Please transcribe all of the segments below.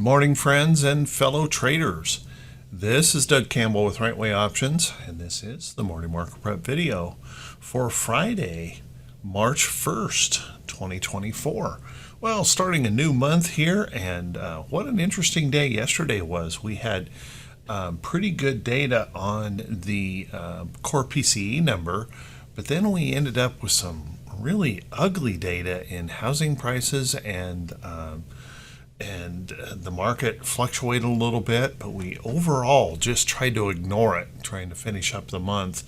morning, friends and fellow traders. This is Doug Campbell with Right Way Options, and this is the Morning Market Prep video for Friday, March 1st, 2024. Well, starting a new month here, and what an interesting day yesterday was. We had pretty good data on the core PCE number, but then we ended up with some really ugly data in housing prices, and the market fluctuated a little bit, but we overall just tried to ignore it, trying to finish up the month,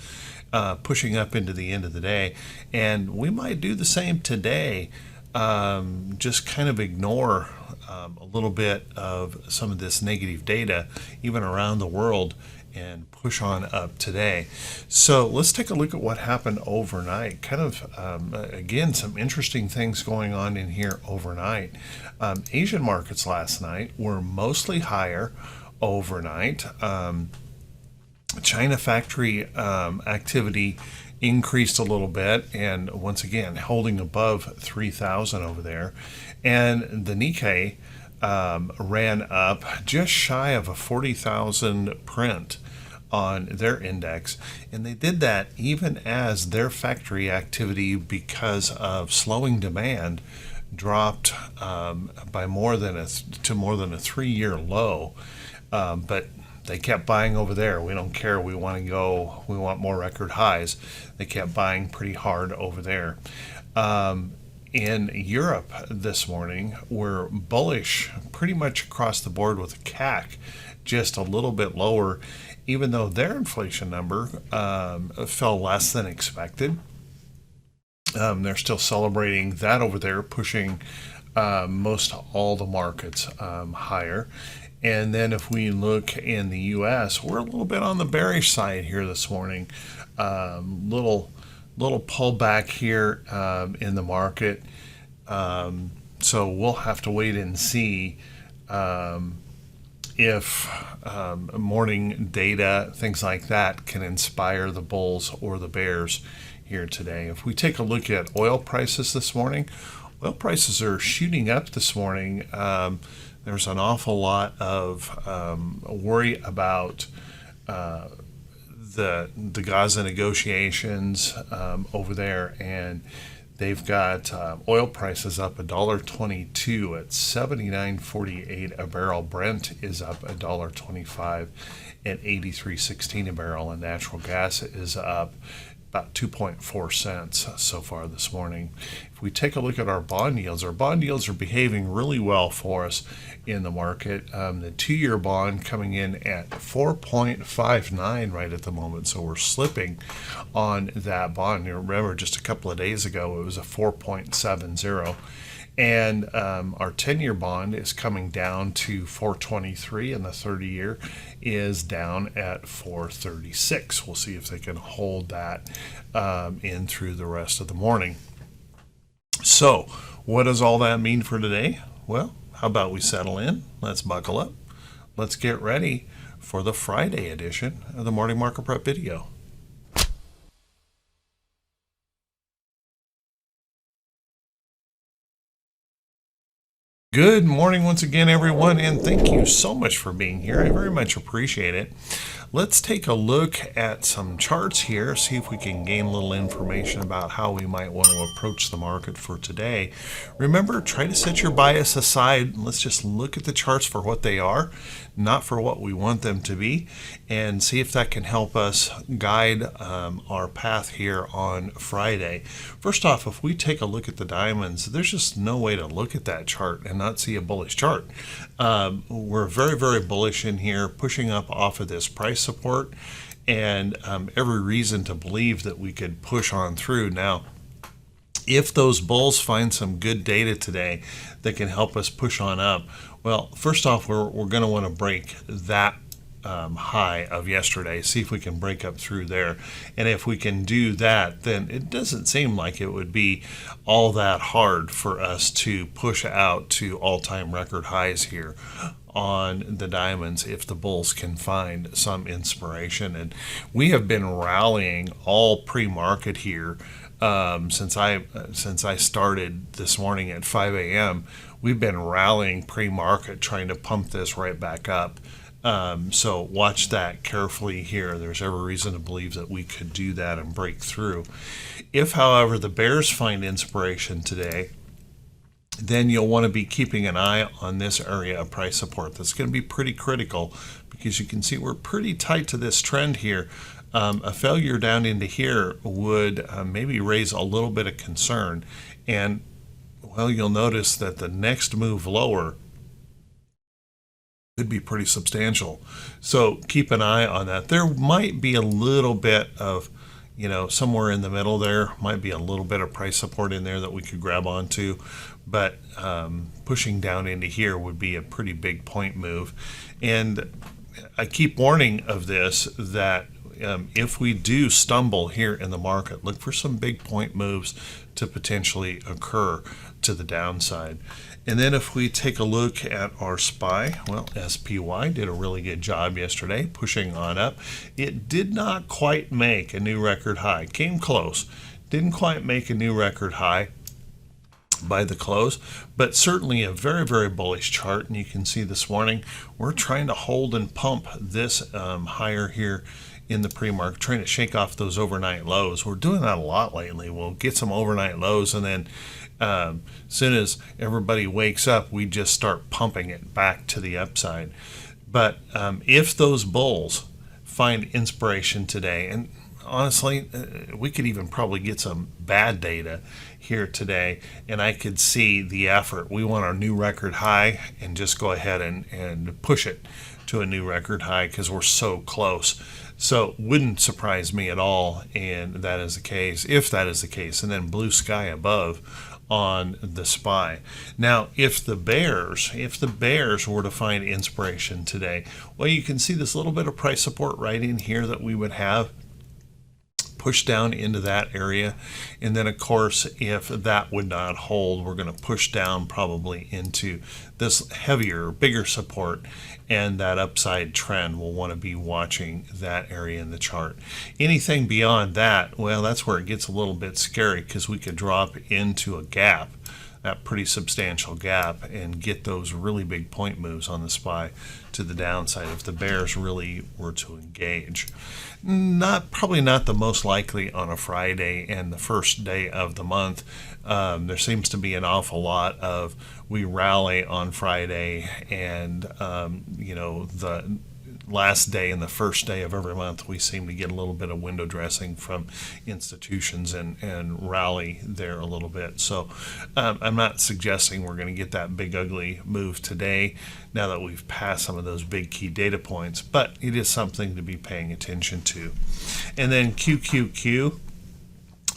pushing up into the end of the day. And we might do the same today, just kind of ignore a little bit of some of this negative data, even around the world, and push on up today. So let's take a look at what happened overnight. Kind of, again, some interesting things going on in here overnight. Asian markets last night were mostly higher overnight. China factory activity increased a little bit, and once again holding above 3,000 over there. And the Nikkei ran up just shy of a 40,000 print on their index, and they did that even as their factory activity, because of slowing demand, dropped by more than a 3-year low. But they kept buying over there. We don't care. We want more record highs. They kept buying pretty hard over there. In Europe this morning, we're bullish pretty much across the board, with CAC just a little bit lower, even though their inflation number fell less than expected. They're still celebrating that over there, pushing most all the markets higher. And then if we look in the U.S., we're a little bit on the bearish side here this morning. Little pullback here in the market. So we'll have to wait and see if morning data, things like that, can inspire the bulls or the bears here today. If we take a look at oil prices this morning, oil prices are shooting up this morning. There's an awful lot of worry about the Gaza negotiations over there, and they've got oil prices up $1.22 at $79.48 a barrel. Brent is up $1.25 at $83.16 a barrel, and natural gas is up about 2.4 cents so far this morning. If we take a look at our bond yields are behaving really well for us in the market. The 2-year bond coming in at 4.59 right at the moment, so we're slipping on that bond. You remember, just a couple of days ago it was a 4.70. And our 10-year bond is coming down to 4.23, and the 30-year is down at 4.36. We'll see if they can hold that in through the rest of the morning. So what does all that mean for today? Well, how about we settle in? Let's buckle up. Let's get ready for the Friday edition of the Morning Market Prep video. Good morning once again, everyone, and thank you so much for being here. I very much appreciate it. Let's take a look at some charts here, see if we can gain a little information about how we might want to approach the market for today. Remember, try to set your bias aside. Let's just look at the charts for what they are, not for what we want them to be, and see if that can help us guide our path here on Friday. First off, if we take a look at the diamonds, there's just no way to look at that chart and not see a bullish chart. We're very, very bullish in here, pushing up off of this price support, and every reason to believe that we could push on through. Now, if those bulls find some good data today that can help us push on up, well, first off, we're going to want to break that high of yesterday, see if we can break up through there. And if we can do that, then it doesn't seem like it would be all that hard for us to push out to all-time record highs here on the diamonds if the bulls can find some inspiration. And we have been rallying all pre-market here since I started this morning at 5 a.m. We've been rallying pre-market, trying to pump this right back up. So watch that carefully here. There's every reason to believe that we could do that and break through. If, however, the bears find inspiration today, then you'll want to be keeping an eye on this area of price support. That's going to be pretty critical because you can see we're pretty tight to this trend here. A failure down into here would maybe raise a little bit of concern. And, well, you'll notice that the next move lower could be pretty substantial. So keep an eye on that. There might be a little bit of, somewhere in the middle there might be a little bit of price support in there that we could grab onto, but pushing down into here would be a pretty big point move. And I keep warning of this, that if we do stumble here in the market, look for some big point moves to potentially occur to the downside. And then if we take a look at our SPY, well, SPY did a really good job yesterday pushing on up. It did not quite make a new record high. Came close. Didn't quite make a new record high by the close, but certainly a very, very bullish chart. And you can see this morning we're trying to hold and pump this higher here in the pre-market, trying to shake off those overnight lows. We're doing that a lot lately. We'll get some overnight lows, and then as soon as everybody wakes up, we just start pumping it back to the upside. But if those bulls find inspiration today, and honestly, we could even probably get some bad data here today, and I could see the effort. We want our new record high and just go ahead and push it to a new record high because we're so close. So wouldn't surprise me at all, and that is the case, if that is the case, and then blue sky above on the SPY. Now, if the bears were to find inspiration today, well, you can see this little bit of price support right in here that we would have push down into that area. And then, of course, if that would not hold, we're going to push down probably into this heavier, bigger support, and that upside trend. We'll want to be watching that area in the chart. Anything beyond that, well, that's where it gets a little bit scary, because we could drop into a gap, that pretty substantial gap, and get those really big point moves on the SPY to the downside if the bears really were to engage. Probably not the most likely on a Friday and the first day of the month. There seems to be an awful lot of we rally on Friday, and the last day and the first day of every month we seem to get a little bit of window dressing from institutions and rally there a little bit. So I'm not suggesting we're going to get that big ugly move today now that we've passed some of those big key data points, but it is something to be paying attention to. And then QQQ,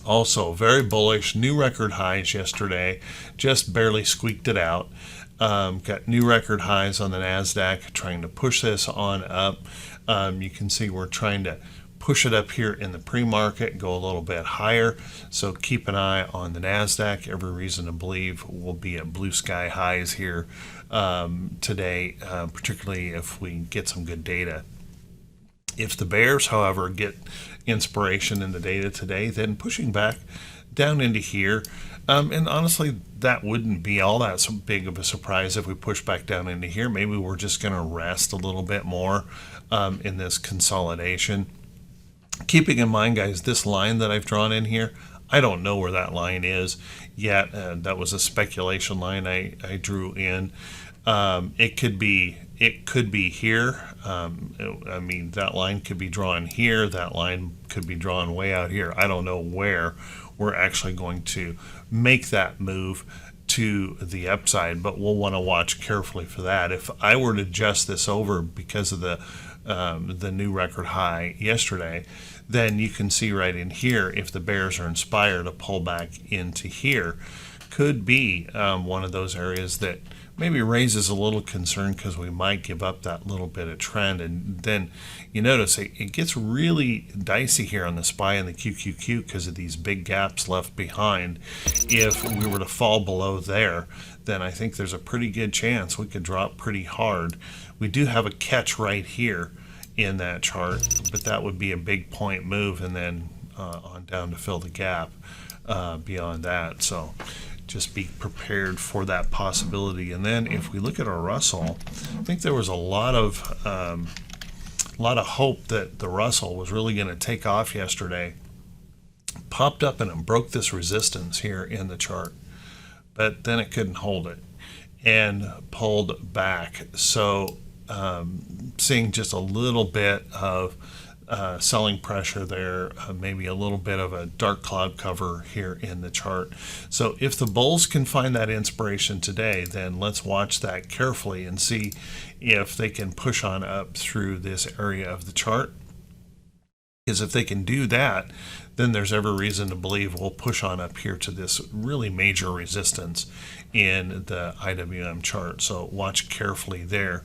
also very bullish, new record highs yesterday, just barely squeaked it out. Got new record highs on the NASDAQ, trying to push this on up. You can see we're trying to push it up here in the pre-market, go a little bit higher. So keep an eye on the NASDAQ. Every reason to believe we'll be at blue sky highs here today, particularly if we get some good data. If the bears, however, get inspiration in the data today, then pushing back down into here. And honestly, that wouldn't be all that big of a surprise if we push back down into here. Maybe we're just going to rest a little bit more in this consolidation. Keeping in mind, guys, this line that I've drawn in here, I don't know where that line is yet. That was a speculation line I drew in. It could be here. I mean, that line could be drawn here. That line could be drawn way out here. I don't know where we're actually going to make that move to the upside, but we'll want to watch carefully for that. If I were to adjust this over because of the new record high yesterday, then you can see right in here, if the bears are inspired to pull back into here, could be one of those areas that maybe raises a little concern, because we might give up that little bit of trend. And then you notice it gets really dicey here on the SPY and the QQQ because of these big gaps left behind. If we were to fall below there, then I think there's a pretty good chance we could drop pretty hard. We do have a catch right here in that chart, but that would be a big point move, and then on down to fill the gap. beyond that. So just be prepared for that possibility. And then if we look at our Russell, I think there was a lot of hope that the Russell was really going to take off yesterday. Popped up and it broke this resistance here in the chart, but then it couldn't hold it and pulled back. So seeing just a little bit of selling pressure there, maybe a little bit of a dark cloud cover here in the chart. So if the bulls can find that inspiration today, then let's watch that carefully and see if they can push on up through this area of the chart. Because if they can do that, then there's every reason to believe we'll push on up here to this really major resistance in the IWM chart. So watch carefully there.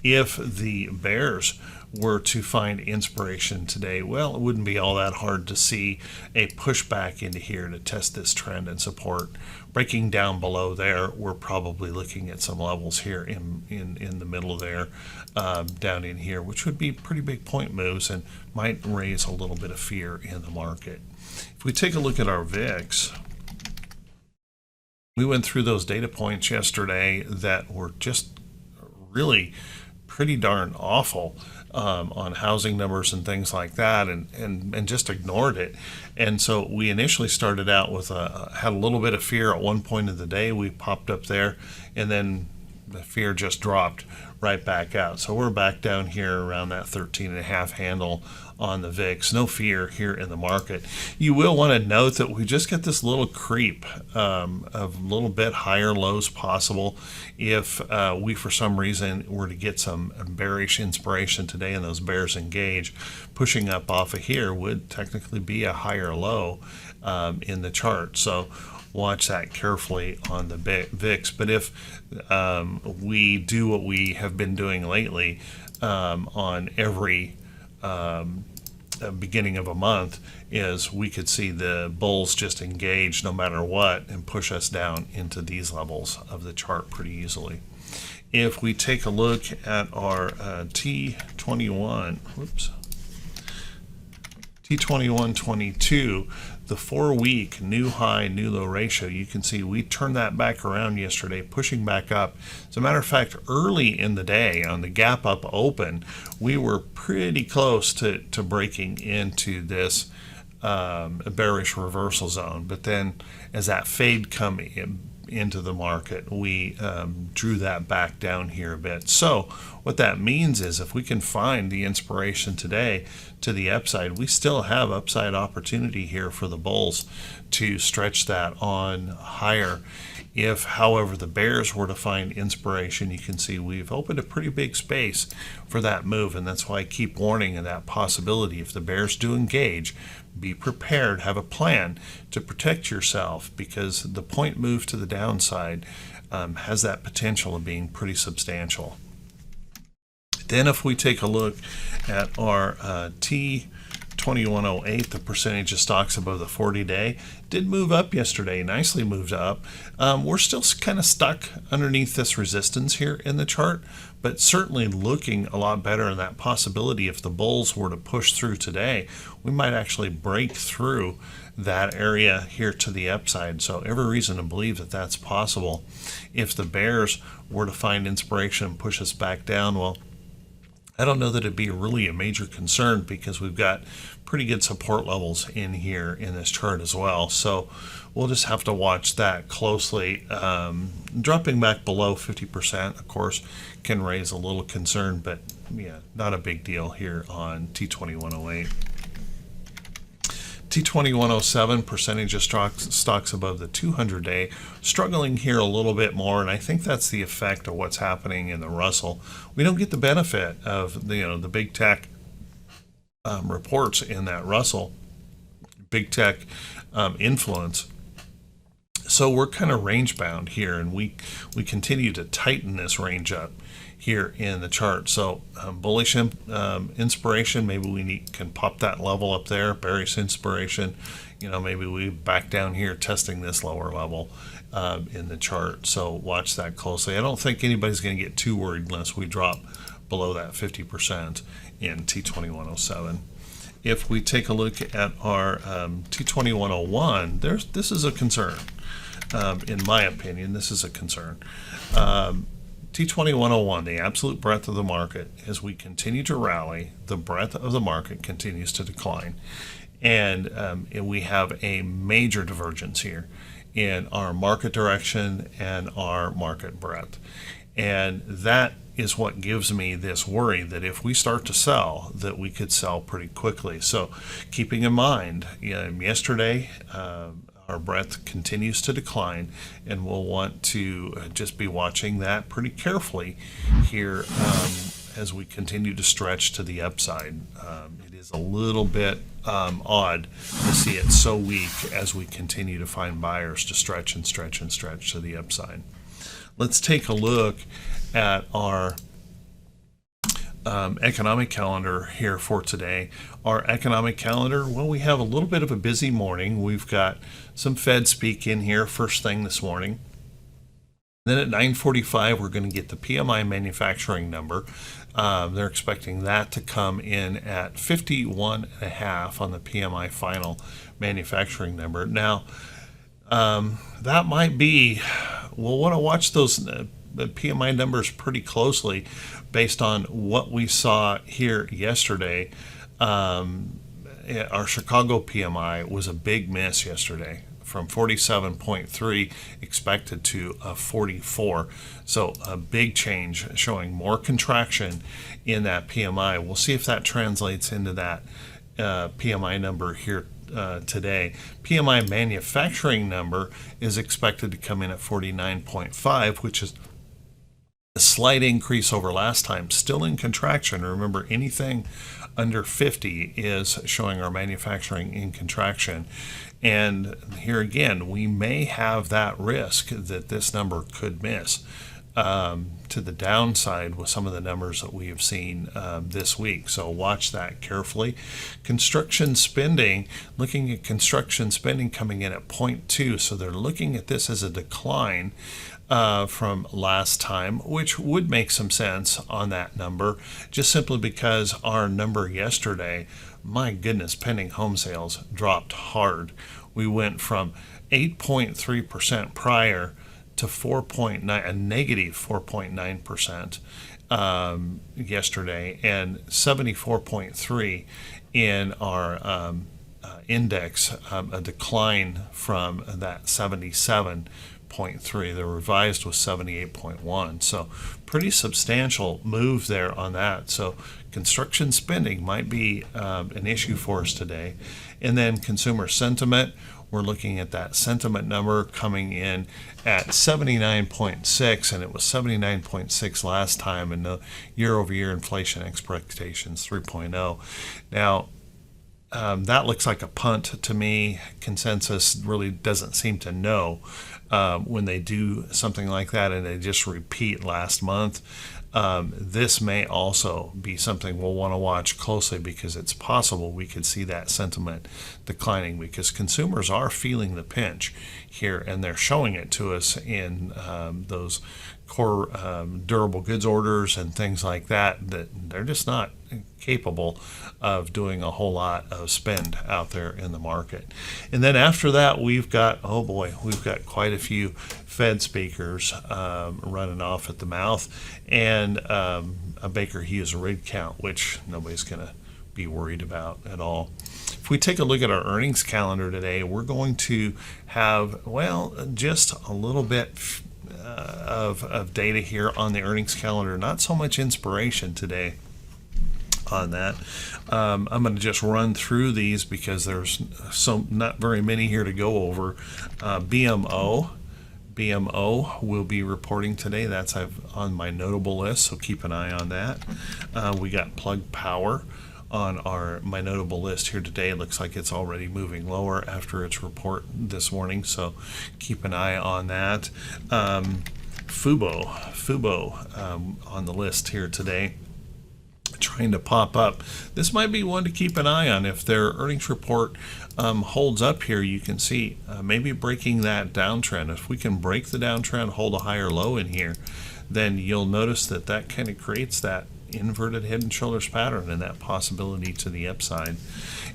If the bears were to find inspiration today, well, it wouldn't be all that hard to see a pushback into here to test this trend and support. Breaking down below there, we're probably looking at some levels here in the middle there, down in here, which would be pretty big point moves and might raise a little bit of fear in the market. If we take a look at our VIX, we went through those data points yesterday that were just really pretty darn awful on housing numbers and things like that, and just ignored it. And so we initially started out with had a little bit of fear at one point of the day. We popped up there, and then the fear just dropped right back out. So we're back down here around that 13.5 handle on the VIX. No fear here in the market. You will want to note that we just get this little creep of a little bit higher lows possible. If we for some reason were to get some bearish inspiration today and those bears engage, pushing up off of here would technically be a higher low in the chart. So watch that carefully on the VIX. But if we do what we have been doing lately on every beginning of a month, is we could see the bulls just engage no matter what and push us down into these levels of the chart pretty easily. If we take a look at our T21, T2122, the 4-week new high, new low ratio, you can see we turned that back around yesterday, pushing back up. As a matter of fact, early in the day on the gap up open, we were pretty close to breaking into this bearish reversal zone. But then as that fade come into the market, we drew that back down here a bit. So what that means is if we can find the inspiration today to the upside, we still have upside opportunity here for the bulls to stretch that on higher. If, however, the bears were to find inspiration, you can see we've opened a pretty big space for that move, and that's why I keep warning of that possibility. If the bears do engage, be prepared, have a plan to protect yourself, because the point move to the downside has that potential of being pretty substantial. Then if we take a look at our T2108, the percentage of stocks above the 40-day, did move up yesterday, nicely moved up. We're still kind of stuck underneath this resistance here in the chart, but certainly looking a lot better in that possibility. If the bulls were to push through today, we might actually break through that area here to the upside. So every reason to believe that that's possible. If the bears were to find inspiration and push us back down, well, I don't know that it'd be really a major concern, because we've got pretty good support levels in here in this chart as well. So we'll just have to watch that closely. Dropping back below 50%, of course, can raise a little concern, but yeah, not a big deal here on T2108. T2107, percentage of stocks above the 200-day, struggling here a little bit more, and I think that's the effect of what's happening in the Russell. We don't get the benefit of the big tech reports in that Russell, big tech influence. So we're kind of range bound here, and we continue to tighten this range up here in the chart. So bullish inspiration, maybe we can pop that level up there. Bearish inspiration, maybe we back down here testing this lower level in the chart. So watch that closely. I don't think anybody's going to get too worried unless we drop below that 50% in T2107. if we take a look at our T2101, this is a concern. In my opinion, this is a concern. T2101, the absolute breadth of the market, as we continue to rally, the breadth of the market continues to decline. And we have a major divergence here in our market direction and our market breadth. And that is what gives me this worry that if we start to sell, that we could sell pretty quickly. So keeping in mind, yesterday, our breadth continues to decline, and we'll want to just be watching that pretty carefully here as we continue to stretch to the upside. It is a little bit odd to see it so weak as we continue to find buyers to stretch and stretch and stretch to the upside. Let's take a look at our economic calendar here for today. Our economic calendar, well, we have a little bit of a busy morning. We've got some Fed speak in here first thing this morning. Then at 9:45, we're going to get the PMI manufacturing number. They're expecting that to come in at 51.5 on the PMI final manufacturing number. Now, that might be, we'll want to watch those PMI numbers pretty closely based on what we saw here yesterday. Our Chicago PMI was a big miss yesterday, from 47.3 expected to 44. So a big change, showing more contraction in that PMI. We'll see if that translates into that PMI number here today. PMI manufacturing number is expected to come in at 49.5, which is a slight increase over last time, still in contraction. Remember, anything under 50 is showing our manufacturing in contraction. And here again, we may have that risk that this number could miss to the downside with some of the numbers that we have seen this week. So watch that carefully. Construction spending, looking at construction spending coming in at 0.2. So they're looking at this as a decline from last time, which would make some sense on that number, just simply because our number yesterday, my goodness, pending home sales dropped hard. We went from 8.3% prior to 4.9, a negative 4.9% yesterday, and 74.3 in our index, a decline from that 77.3. The revised was 78.1. So pretty substantial move there on that. So construction spending might be an issue for us today. And then consumer sentiment, we're looking at that sentiment number coming in at 79.6, and it was 79.6 last time, and the year-over-year inflation expectations 3.0. Now, that looks like a punt to me. Consensus really doesn't seem to know when they do something like that and they just repeat last month. This may also be something we'll want to watch closely, because it's possible we could see that sentiment declining, because consumers are feeling the pinch here, and they're showing it to us in those core durable goods orders and things like that, that they're just not capable of doing a whole lot of spend out there in the market. And then after that, we've got, oh boy, we've got quite a few Fed speakers running off at the mouth, and a Baker Hughes rig count, which nobody's going to be worried about at all. If we take a look at our earnings calendar today, we're going to have, well, just a little bit of data here on the earnings calendar. Not so much inspiration today on that. I'm going to just run through these because there's not very many here to go over. BMO will be reporting today. That's on my notable list, so keep an eye on that. We got Plug Power on my notable list here today. It looks like it's already moving lower after its report this morning, so keep an eye on that. Fubo on the list here today, trying to pop up. This might be one to keep an eye on. If their earnings report holds up here, you can see maybe breaking that downtrend. If we can break the downtrend, hold a higher low in here, then you'll notice that kind of creates that inverted head and shoulders pattern and that possibility to the upside.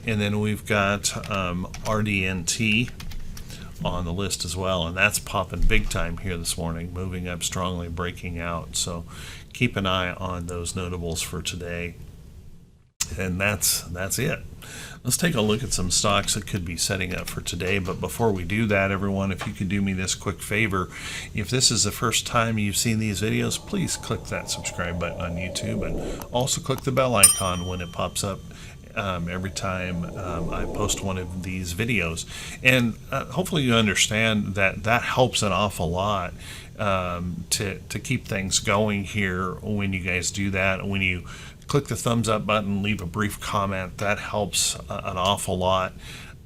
And then we've got RDNT on the list as well, and that's popping big time here this morning, moving up strongly, breaking out. So keep an eye on those notables for today. And that's it. Let's take a look at some stocks that could be setting up for today. But before we do that, everyone, if you could do me this quick favor, if this is the first time you've seen these videos, please click that subscribe button on YouTube and also click the bell icon when it pops up every time I post one of these videos. And hopefully you understand that that helps an awful lot to keep things going here when you guys do that. When you click the thumbs up button, leave a brief comment, that helps an awful lot,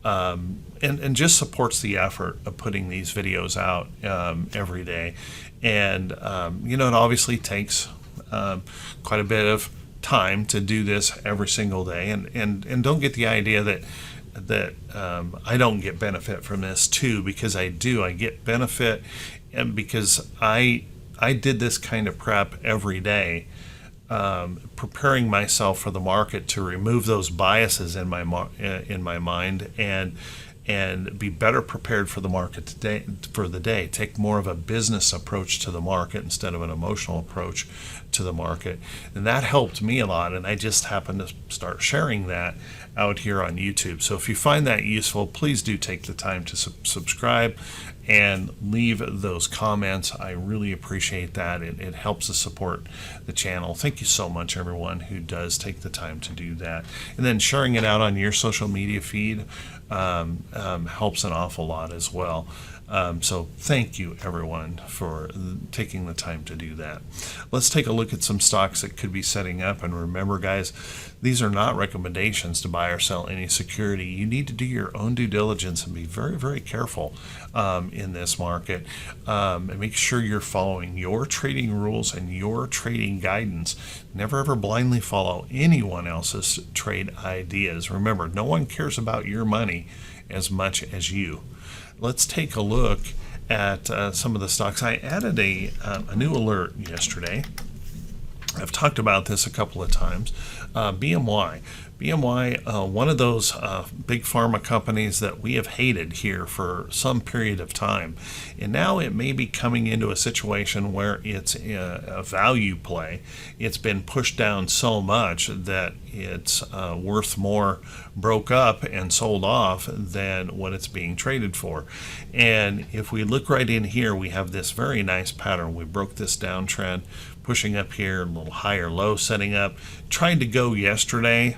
and just supports the effort of putting these videos out every day. And it obviously takes quite a bit of time to do this every single day, and don't get the idea that I don't get benefit from this too, because I do. I get benefit, and because I did this kind of prep every day, preparing myself for the market to remove those biases in my mind and be better prepared for the market today, for the day. Take more of a business approach to the market instead of an emotional approach to the market. And that helped me a lot, and I just happened to start sharing that out here on YouTube. So if you find that useful, please do take the time to subscribe and leave those comments. I really appreciate that. It helps us support the channel. Thank you so much, everyone who does take the time to do that. And then sharing it out on your social media feed helps an awful lot as well. So thank you, everyone, for taking the time to do that. Let's take a look at some stocks that could be setting up. And remember, guys, these are not recommendations to buy or sell any security. You need to do your own due diligence and be very, very careful in this market. And make sure you're following your trading rules and your trading guidance. Never, ever blindly follow anyone else's trade ideas. Remember, no one cares about your money as much as you. Let's take a look at some of the stocks. I added a new alert yesterday. I've talked about this a couple of times. BMY. BMY, one of those big pharma companies that we have hated here for some period of time. And now it may be coming into a situation where it's a value play. It's been pushed down so much that it's worth more broke up and sold off than what it's being traded for. And if we look right in here, we have this very nice pattern. We broke this downtrend, pushing up here, a little higher low setting up. Tried to go yesterday,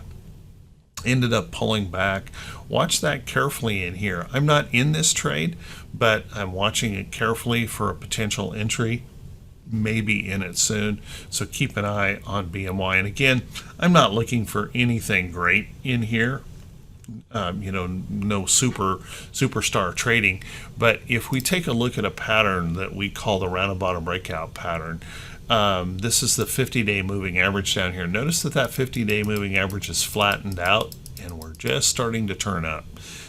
ended up pulling back. Watch that carefully in here. I'm not in this trade, but I'm watching it carefully for a potential entry. Maybe in it soon. So keep an eye on BMY. And again, I'm not looking for anything great in here. No superstar trading. But if we take a look at a pattern that we call the round bottom breakout pattern, this is the 50-day moving average down here. Notice that 50-day moving average is flattened out, and we're just starting to turn up.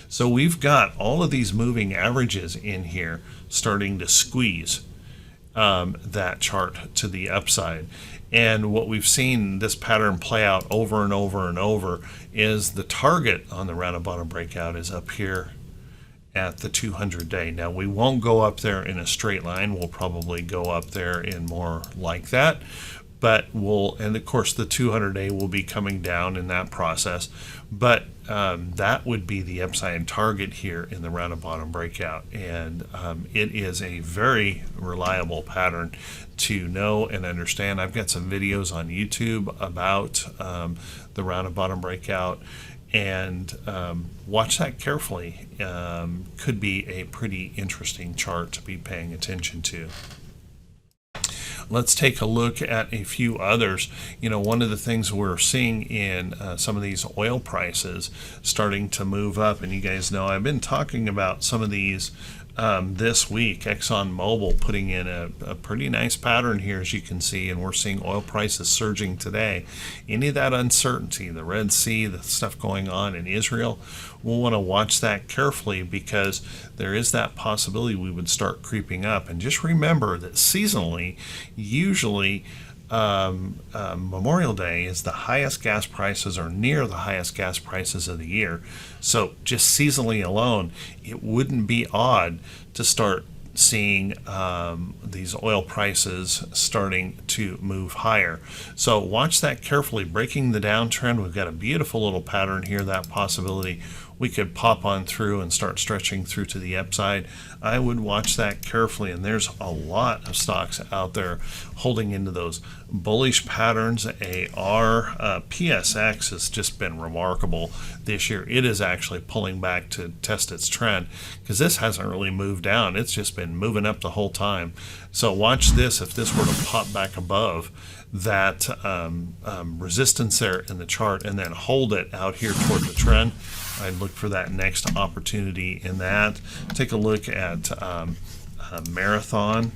So we've got all of these moving averages in here starting to squeeze that chart to the upside. And what we've seen this pattern play out over and over and over is the target on the round bottom breakout is up here at the 200-day. Now we won't go up there in a straight line. We'll probably go up there in more like that, but and of course the 200-day will be coming down in that process, but that would be the upside target here in the round bottom breakout. And it is a very reliable pattern to know and understand. I've got some videos on YouTube about the round bottom breakout, and watch that carefully. Could be a pretty interesting chart to be paying attention to. Let's take a look at a few others. One of the things we're seeing in some of these oil prices starting to move up, and you guys know I've been talking about some of these this week. ExxonMobil putting in a pretty nice pattern here, as you can see, and we're seeing oil prices surging today. Any of that uncertainty, the Red Sea, the stuff going on in Israel, we'll want to watch that carefully, because there is that possibility we would start creeping up. And just remember that seasonally, usually Memorial Day is the highest gas prices or near the highest gas prices of the year. So just seasonally alone, it wouldn't be odd to start seeing these oil prices starting to move higher. So watch that carefully. Breaking the downtrend, we've got a beautiful little pattern here, that possibility we could pop on through and start stretching through to the upside. I would watch that carefully, and there's a lot of stocks out there holding into those bullish patterns. PSX has just been remarkable this year. It is actually pulling back to test its trend because this hasn't really moved down. It's just been moving up the whole time. So watch this. If this were to pop back above that resistance there in the chart and then hold it out here toward the trend, I'd look for that next opportunity in that. Take a look at Marathon.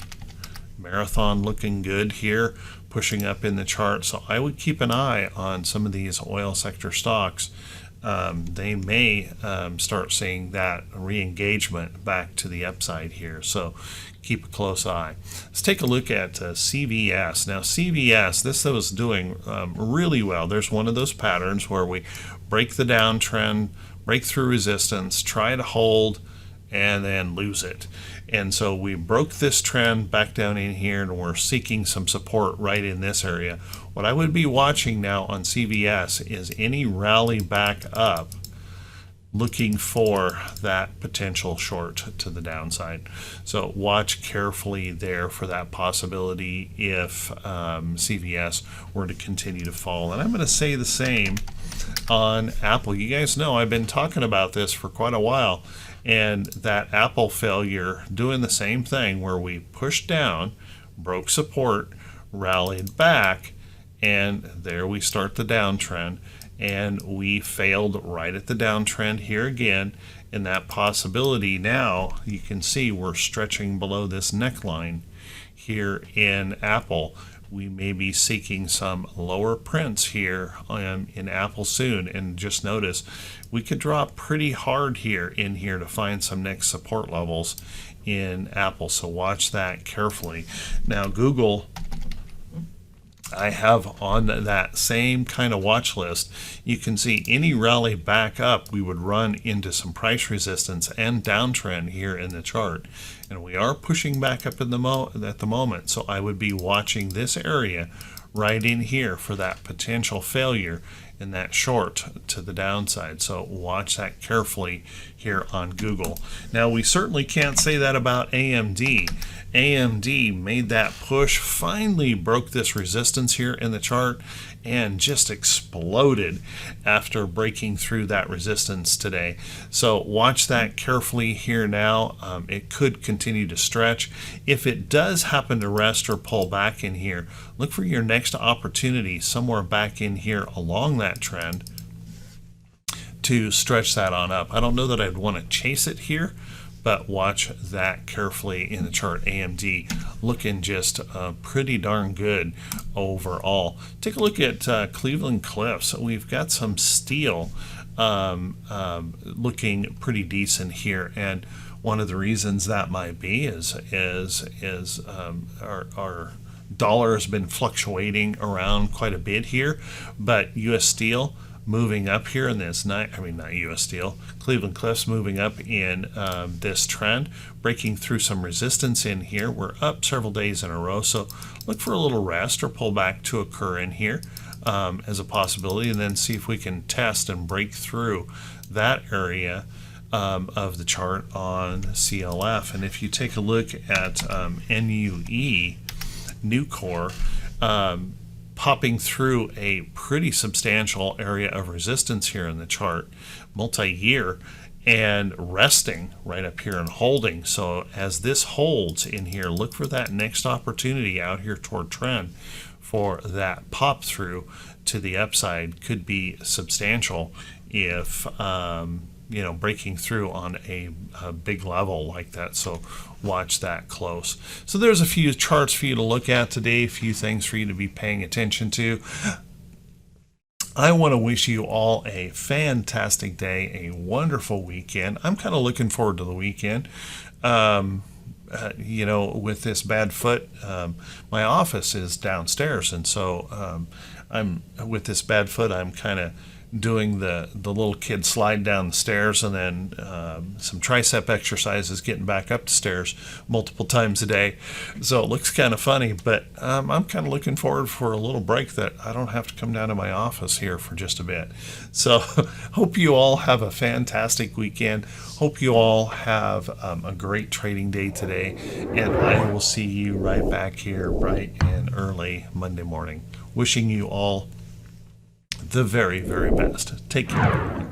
Marathon looking good here, pushing up in the chart. So I would keep an eye on some of these oil sector stocks. They may start seeing that re-engagement back to the upside here. So keep a close eye. Let's take a look at CVS. Now CVS, this was doing really well. There's one of those patterns where we break the downtrend, break through resistance, try to hold, and then lose it. And so we broke this trend back down in here, and we're seeking some support right in this area. What I would be watching now on CVS is any rally back up, looking for that potential short to the downside. So watch carefully there for that possibility if CVS were to continue to fall. And I'm going to say the same on Apple. You guys know I've been talking about this for quite a while, and that Apple failure doing the same thing where we pushed down, broke support, rallied back, and there we start the downtrend, and we failed right at the downtrend here again. And that possibility now, you can see we're stretching below this neckline here in Apple. We may be seeking some lower prints here in Apple soon. And just notice we could drop pretty hard here in here to find some next support levels in Apple. So watch that carefully. Now Google, I have on that same kind of watch list. You can see any rally back up, we would run into some price resistance and downtrend here in the chart. And we are pushing back up in at the moment. So I would be watching this area right in here for that potential failure in that short to the downside. So watch that carefully here on Google. Now we certainly can't say that about AMD. AMD made that push, finally broke this resistance here in the chart, and just exploded after breaking through that resistance today. So watch that carefully here now. It could continue to stretch. If it does happen to rest or pull back in here, look for your next opportunity somewhere back in here along that trend to stretch that on up. I don't know that I'd want to chase it here, but watch that carefully in the chart. AMD looking just pretty darn good overall. Take a look at Cleveland Cliffs. We've got some steel looking pretty decent here, and one of the reasons that might be is our dollar has been fluctuating around quite a bit here, but U.S. Steel moving up here in this not U.S. Steel, Cleveland Cliffs moving up in this trend, breaking through some resistance in here. We're up several days in a row, so look for a little rest or pullback to occur in here as a possibility, and then see if we can test and break through that area of the chart on CLF. And if you take a look at NUE, Nucor, popping through a pretty substantial area of resistance here in the chart, multi-year, and resting right up here and holding. So as this holds in here, look for that next opportunity out here toward trend for that pop through to the upside. Could be substantial if breaking through on a big level like that. So watch that close. So there's a few charts for you to look at today, a few things for you to be paying attention to. I want to wish you all a fantastic day, a wonderful weekend. I'm kind of looking forward to the weekend. with this bad foot, my office is downstairs, and so I'm with this bad foot. I'm kind of doing the little kid slide down the stairs, and then some tricep exercises getting back up the stairs multiple times a day. So it looks kind of funny, but I'm kind of looking forward for a little break that I don't have to come down to my office here for just a bit. So hope you all have a fantastic weekend. Hope you all have a great trading day today, and I will see you right back here bright and early Monday morning. Wishing you all the very, very best. Take care, everyone.